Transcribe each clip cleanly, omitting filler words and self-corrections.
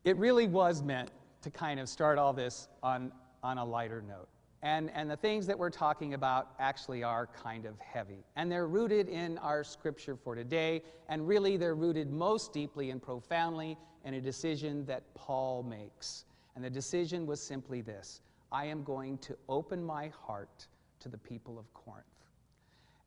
It really was meant to kind of start all this on a lighter note. And the things that we're talking about actually are kind of heavy. And they're rooted in our scripture for today, and really they're rooted most deeply and profoundly in a decision that Paul makes. And the decision was simply this: I am going to open my heart to the people of Corinth.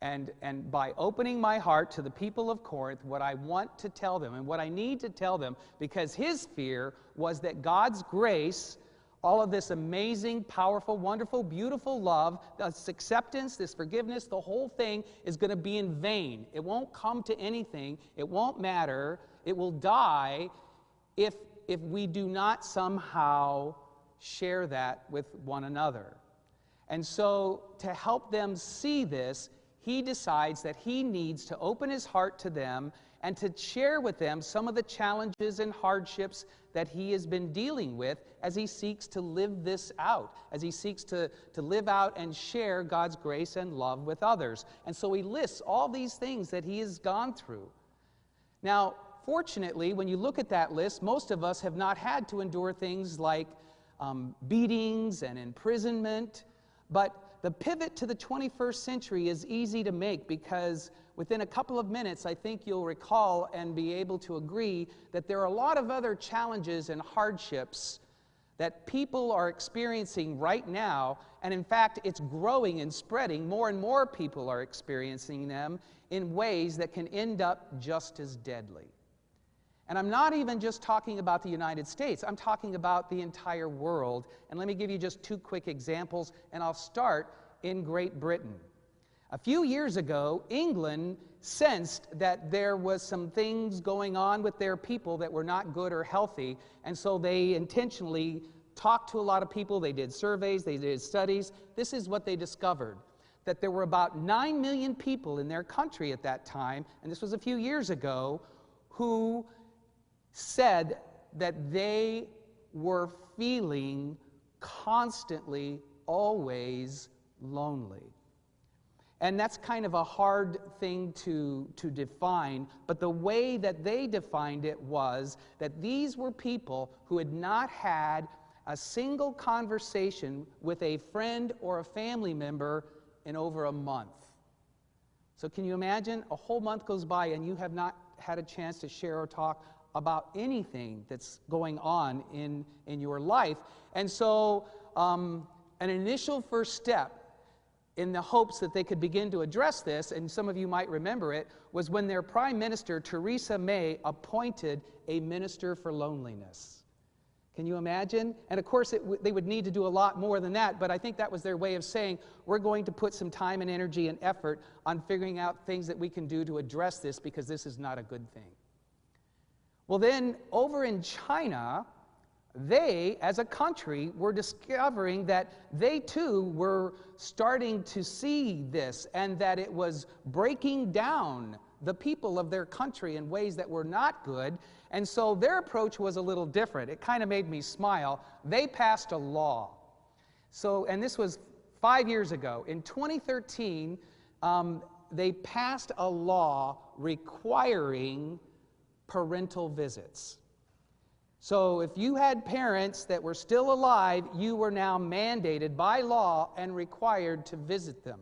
And by opening my heart to the people of Corinth, what I want to tell them and what I need to tell them, because his fear was that God's grace, all of this amazing, powerful, wonderful, beautiful love, this acceptance, this forgiveness, the whole thing is going to be in vain. It won't come to anything. It won't matter. It will die if we do not somehow share that with one another. And so to help them see this, he decides that he needs to open his heart to them and to share with them some of the challenges and hardships that he has been dealing with as he seeks to live this out, as he seeks to live out and share God's grace and love with others. And so he lists all these things that he has gone through. Now, fortunately, when you look at that list, most of us have not had to endure things like beatings and imprisonment, but the pivot to the 21st century is easy to make, because within a couple of minutes, I think you'll recall and be able to agree that there are a lot of other challenges and hardships that people are experiencing right now, and in fact, it's growing and spreading. More and more people are experiencing them in ways that can end up just as deadly. And I'm not even just talking about the United States. I'm talking about the entire world. And let me give you just two quick examples, and I'll start in Great Britain. A few years ago, England sensed that there was some things going on with their people that were not good or healthy, and so they intentionally talked to a lot of people. They did surveys, they did studies. This is what they discovered: that there were about 9 million people in their country at that time, and this was a few years ago, who said that they were feeling constantly, always lonely. And that's kind of a hard thing to define, but the way that they defined it was that these were people who had not had a single conversation with a friend or a family member in over a month. So can you imagine? A whole month goes by and you have not had a chance to share or talk about anything that's going on in your life. And so an initial first step in the hopes that they could begin to address this, and some of you might remember it, was when their Prime Minister, Theresa May, appointed a minister for loneliness. Can you imagine? And of course, they would need to do a lot more than that, but I think that was their way of saying, we're going to put some time and energy and effort on figuring out things that we can do to address this, because this is not a good thing. Well then, over in China, they, as a country, were discovering that they too were starting to see this, and that it was breaking down the people of their country in ways that were not good. And so their approach was a little different. It kind of made me smile. They passed a law. So, and this was 5 years ago. In 2013, they passed a law requiring parental visits. So if you had parents that were still alive, you were now mandated by law and required to visit them.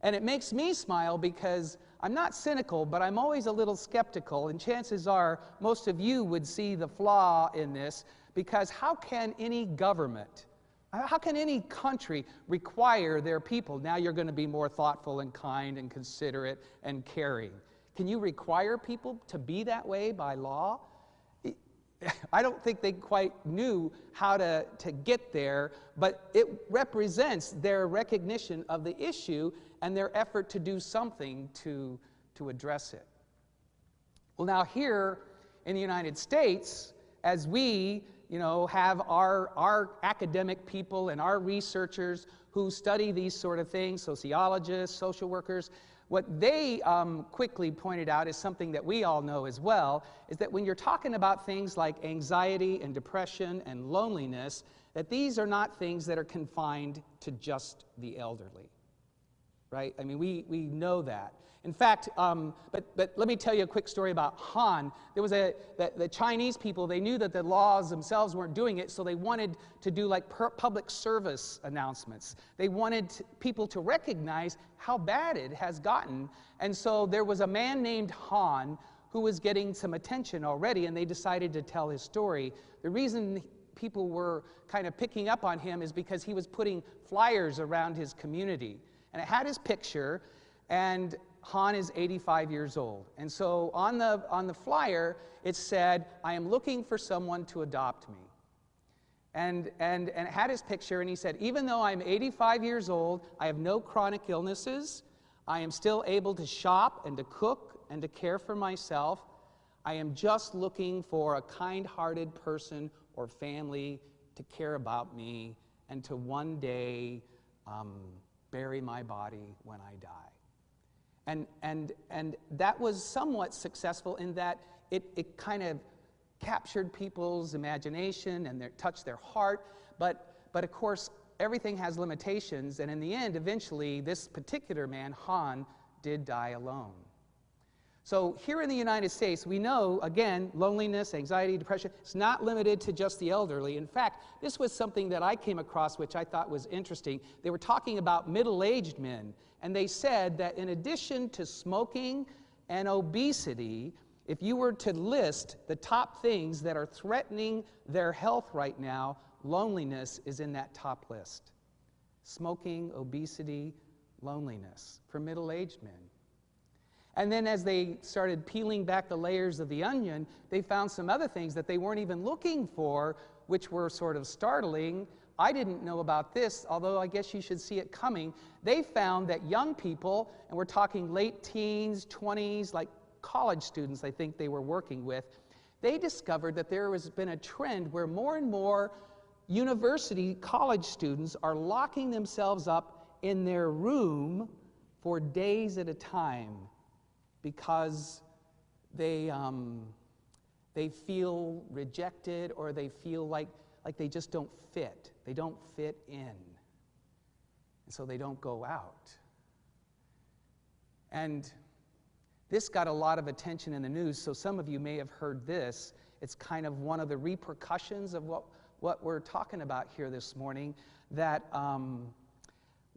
And it makes me smile because I'm not cynical, but I'm always a little skeptical, and chances are most of you would see the flaw in this, because how can any government, how can any country require their people, now you're going to be more thoughtful and kind and considerate and caring? Can you require people to be that way by law? I don't think they quite knew how to get there, but it represents their recognition of the issue and their effort to do something to address it. Well, now here in the United States, as we have our academic people and our researchers who study these sort of things, sociologists, social workers, what they quickly pointed out is something that we all know as well, is that when you're talking about things like anxiety and depression and loneliness, that these are not things that are confined to just the elderly, right? I mean, we know that. In fact, but let me tell you a quick story about Han. There was the Chinese people, they knew that the laws themselves weren't doing it, so they wanted to do like public service announcements. They wanted people to recognize how bad it has gotten. And so there was a man named Han who was getting some attention already, and they decided to tell his story. The reason people were kind of picking up on him is because he was putting flyers around his community. And it had his picture, and Han is 85 years old. And so on the flyer, it said, "I am looking for someone to adopt me." And it had his picture, and he said, "Even though I'm 85 years old, I have no chronic illnesses. I am still able to shop and to cook and to care for myself. I am just looking for a kind-hearted person or family to care about me and to one day bury my body when I die." And that was somewhat successful in that it kind of captured people's imagination and touched their heart. But of course, everything has limitations, and in the end, eventually, this particular man, Han, did die alone. So here in the United States, we know, again, loneliness, anxiety, depression, it's not limited to just the elderly. In fact, this was something that I came across which I thought was interesting. They were talking about middle-aged men, and they said that in addition to smoking and obesity, if you were to list the top things that are threatening their health right now, loneliness is in that top list. Smoking, obesity, loneliness for middle-aged men. And then as they started peeling back the layers of the onion, they found some other things that they weren't even looking for, which were sort of startling. I didn't know about this, although I guess you should see it coming. They found that young people, and we're talking late teens, 20s, like college students I think they were working with, they discovered that there has been a trend where more and more university college students are locking themselves up in their room for days at a time, because they feel rejected, or they feel like they just don't fit. They don't fit in. And so they don't go out. And this got a lot of attention in the news, so some of you may have heard this. It's kind of one of the repercussions of what we're talking about here this morning, that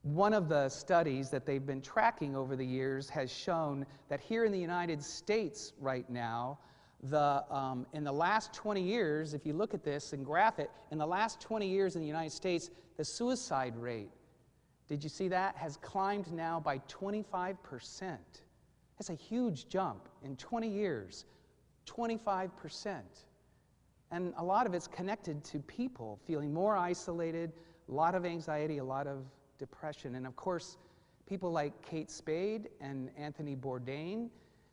one of the studies that they've been tracking over the years has shown that here in the United States right now, in the last 20 years, if you look at this and graph it, in the last 20 years in the United States, the suicide rate, did you see that, has climbed now by 25%. That's a huge jump in 20 years, 25%. And a lot of it's connected to people feeling more isolated, a lot of anxiety, a lot of depression. And of course, people like Kate Spade and Anthony Bourdain,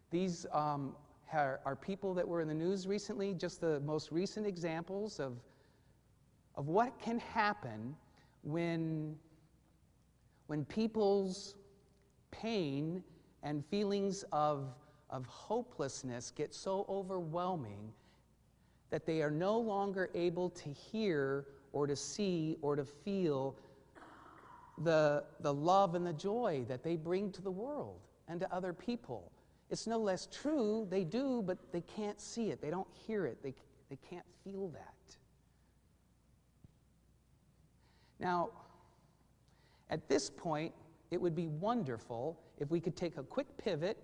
these are people that were in the news recently, just the most recent examples of what can happen when people's pain and feelings of hopelessness get so overwhelming that they are no longer able to hear or to see or to feel the love and the joy that they bring to the world and to other people. It's no less true, they do, but they can't see it, they don't hear it, they can't feel that. Now, at this point, it would be wonderful if we could take a quick pivot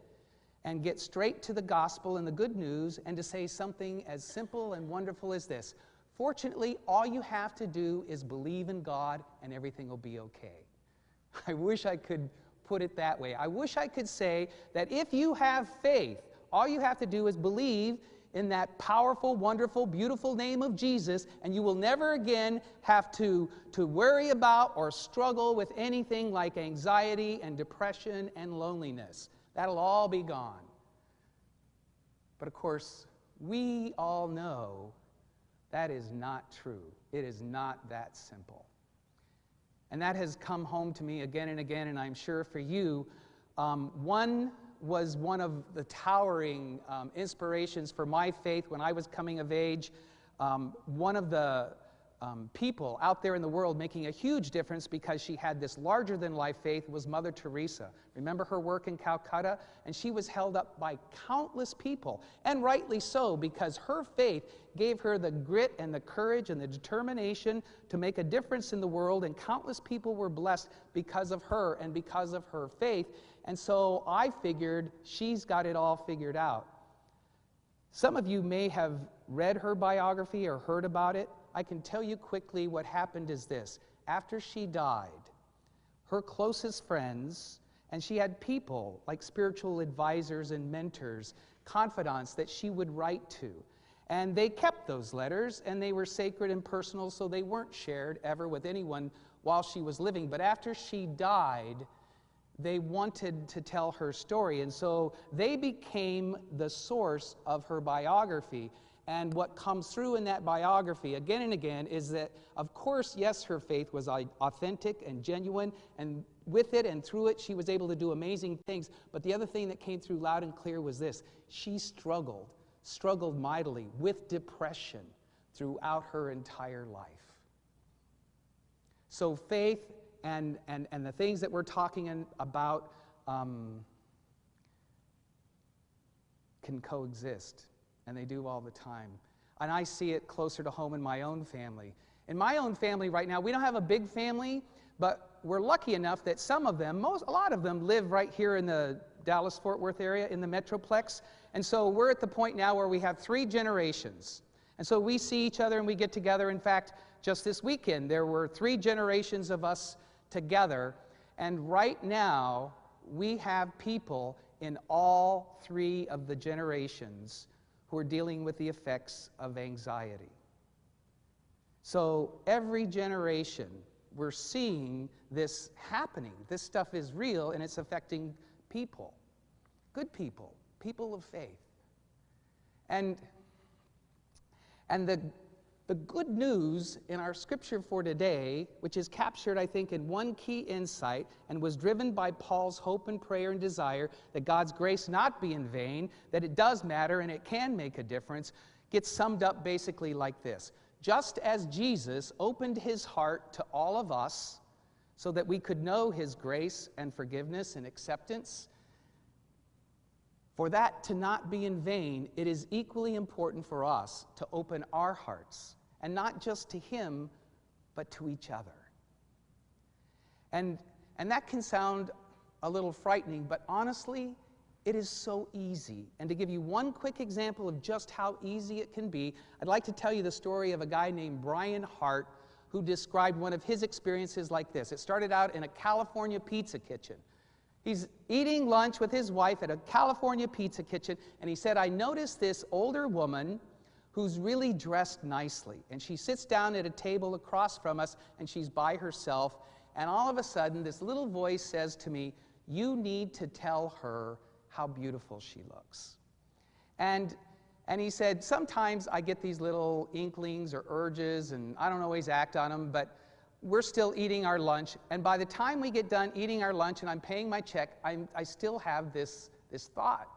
and get straight to the gospel and the good news, and to say something as simple and wonderful as this: fortunately, all you have to do is believe in God and everything will be okay. I wish I could put it that way. I wish I could say that if you have faith, all you have to do is believe in that powerful, wonderful, beautiful name of Jesus, and you will never again have to worry about or struggle with anything like anxiety and depression and loneliness. That'll all be gone. But of course, we all know that is not true. It is not that simple. And that has come home to me again and again, and I'm sure for you. One was one of the towering inspirations for my faith when I was coming of age. One of the people out there in the world making a huge difference because she had this larger-than-life faith was Mother Teresa. Remember her work in Calcutta? And she was held up by countless people, and rightly so, because her faith gave her the grit and the courage and the determination to make a difference in the world, and countless people were blessed because of her and because of her faith. And so I figured she's got it all figured out. Some of you may have read her biography or heard about it. I can tell you quickly what happened is this. After she died, her closest friends, and she had people like spiritual advisors and mentors, confidants that she would write to. And they kept those letters, and they were sacred and personal, so they weren't shared ever with anyone while she was living. But after she died, they wanted to tell her story, and so they became the source of her biography. And what comes through in that biography again and again is that, of course, yes, her faith was authentic and genuine, and with it and through it, she was able to do amazing things. But the other thing that came through loud and clear was this: she struggled mightily with depression throughout her entire life. So faith and the things that we're talking about can coexist. And they do all the time. And I see it closer to home in my own family. In my own family right now, we don't have a big family, but we're lucky enough that some of them, a lot of them live right here in the Dallas-Fort Worth area, in the Metroplex. And so we're at the point now where we have 3 generations. And so we see each other and we get together. In fact, just this weekend, there were 3 generations of us together. And right now, we have people in all 3 of the generations who are dealing with the effects of anxiety. So every generation, we're seeing this happening. This stuff is real, and it's affecting people, good people, people of faith. And the good news in our scripture for today, which is captured, I think, in one key insight and was driven by Paul's hope and prayer and desire that God's grace not be in vain, that it does matter and it can make a difference, gets summed up basically like this. Just as Jesus opened his heart to all of us so that we could know his grace and forgiveness and acceptance, for that to not be in vain, it is equally important for us to open our hearts, and not just to him, but to each other. And that can sound a little frightening, but honestly, it is so easy. And to give you one quick example of just how easy it can be, I'd like to tell you the story of a guy named Brian Hart who described one of his experiences like this. It started out in a California pizza kitchen. He's eating lunch with his wife at a California pizza kitchen, and he said, I noticed this older woman who's really dressed nicely. And she sits down at a table across from us, and she's by herself. And all of a sudden, this little voice says to me, you need to tell her how beautiful she looks. And he said, sometimes I get these little inklings or urges, and I don't always act on them, but we're still eating our lunch. And by the time we get done eating our lunch and I'm paying my check, I still have this thought.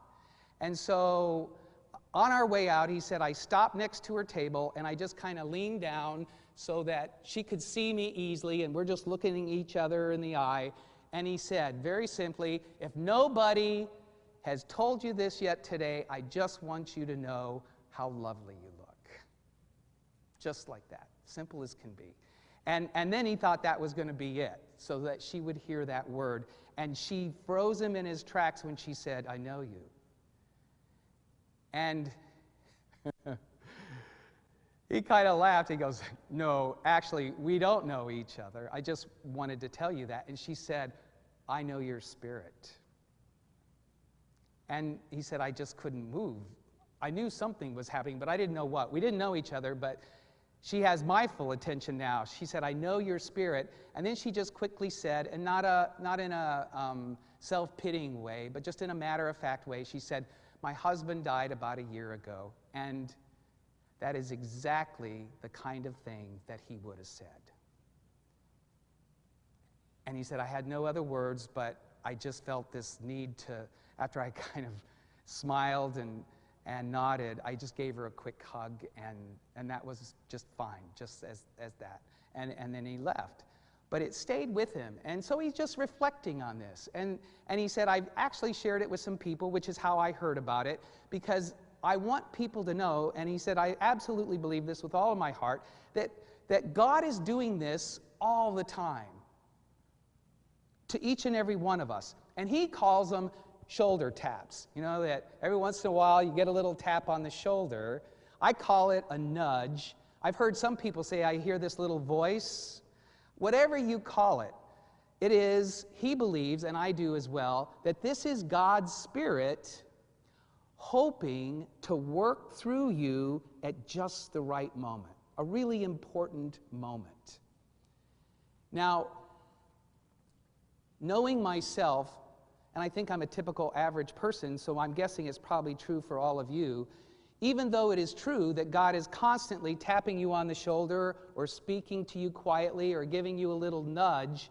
And so on our way out, he said, I stopped next to her table and I just kind of leaned down so that she could see me easily, and we're just looking each other in the eye. And he said, very simply, if nobody has told you this yet today, I just want you to know how lovely you look. Just like that, simple as can be. And then he thought that was going to be it, so that she would hear that word. And she froze him in his tracks when she said, I know you. And he kind of laughed. He goes, no, actually, we don't know each other. I just wanted to tell you that. And she said, I know your spirit. And he said, I just couldn't move. I knew something was happening, but I didn't know what. We didn't know each other, but she has my full attention now. She said, I know your spirit. And then she just quickly said, and not in a self-pitying way, but just in a matter-of-fact way, she said, my husband died about a year ago, and that is exactly the kind of thing that he would have said. And he said, I had no other words, but I just felt this need to, after I kind of smiled and nodded. I just gave her a quick hug, and that was just fine, just as that. And then he left. But it stayed with him. And so he's just reflecting on this. And he said, I've actually shared it with some people, which is how I heard about it, because I want people to know, and he said, I absolutely believe this with all of my heart, that God is doing this all the time to each and every one of us. And he calls them shoulder taps. You know, that every once in a while you get a little tap on the shoulder. I call it a nudge. I've heard some people say, I hear this little voice. Whatever you call it, it is, he believes, and I do as well, that this is God's Spirit hoping to work through you at just the right moment, a really important moment. Now, knowing myself, and I think I'm a typical average person, so I'm guessing it's probably true for all of you, even though it is true that God is constantly tapping you on the shoulder or speaking to you quietly or giving you a little nudge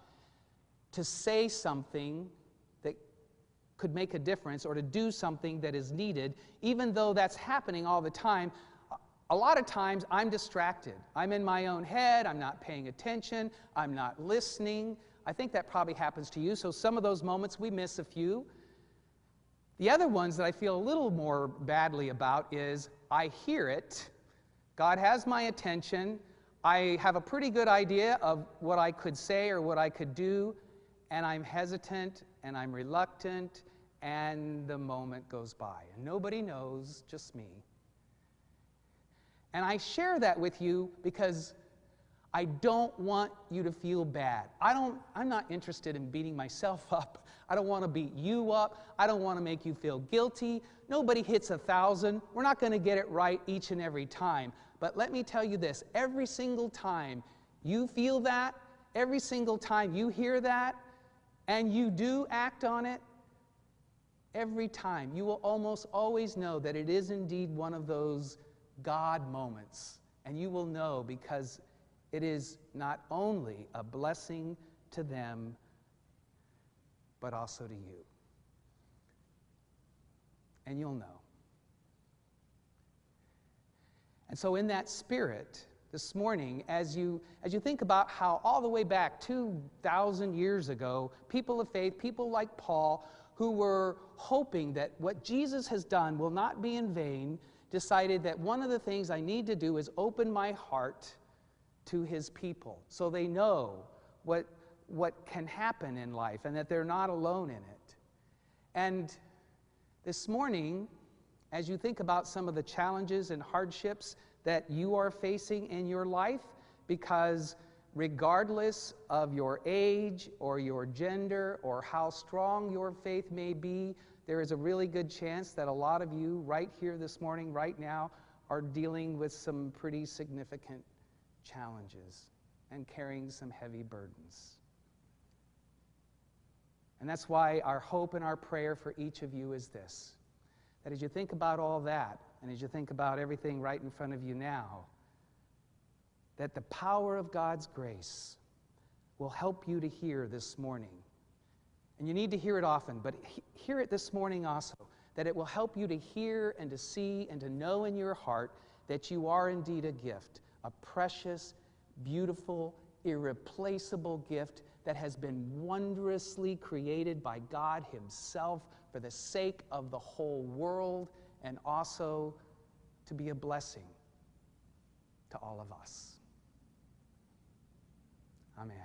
to say something that could make a difference or to do something that is needed, even though that's happening all the time, a lot of times I'm distracted. I'm in my own head, I'm not paying attention, I'm not listening. I think that probably happens to you, so some of those moments we miss a few. The other ones that I feel a little more badly about is I hear it, God has my attention, I have a pretty good idea of what I could say or what I could do, and I'm hesitant and I'm reluctant, and the moment goes by. And nobody knows, just me. And I share that with you because I don't want you to feel bad. I'm not interested in beating myself up. I don't want to beat you up. I don't want to make you feel guilty. Nobody hits 1,000. We're not going to get it right each and every time. But let me tell you this, every single time you feel that, every single time you hear that, and you do act on it, every time you will almost always know that it is indeed one of those God moments. And you will know because it is not only a blessing to them, but also to you. And you'll know. And so in that spirit, this morning, as you think about how all the way back 2,000 years ago, people of faith, people like Paul, who were hoping that what Jesus has done will not be in vain, decided that one of the things I need to do is open my heart to his people so they know what can happen in life and that they're not alone in it. And this morning, as you think about some of the challenges and hardships that you are facing in your life, because regardless of your age or your gender or how strong your faith may be, there is a really good chance that a lot of you right here this morning, right now, are dealing with some pretty significant challenges and carrying some heavy burdens. And that's why our hope and our prayer for each of you is this, that as you think about all that, and as you think about everything right in front of you now, that the power of God's grace will help you to hear this morning. And you need to hear it often, but hear it this morning also, that it will help you to hear and to see and to know in your heart that you are indeed a gift, a precious, beautiful, irreplaceable gift that has been wondrously created by God himself for the sake of the whole world and also to be a blessing to all of us. Amen.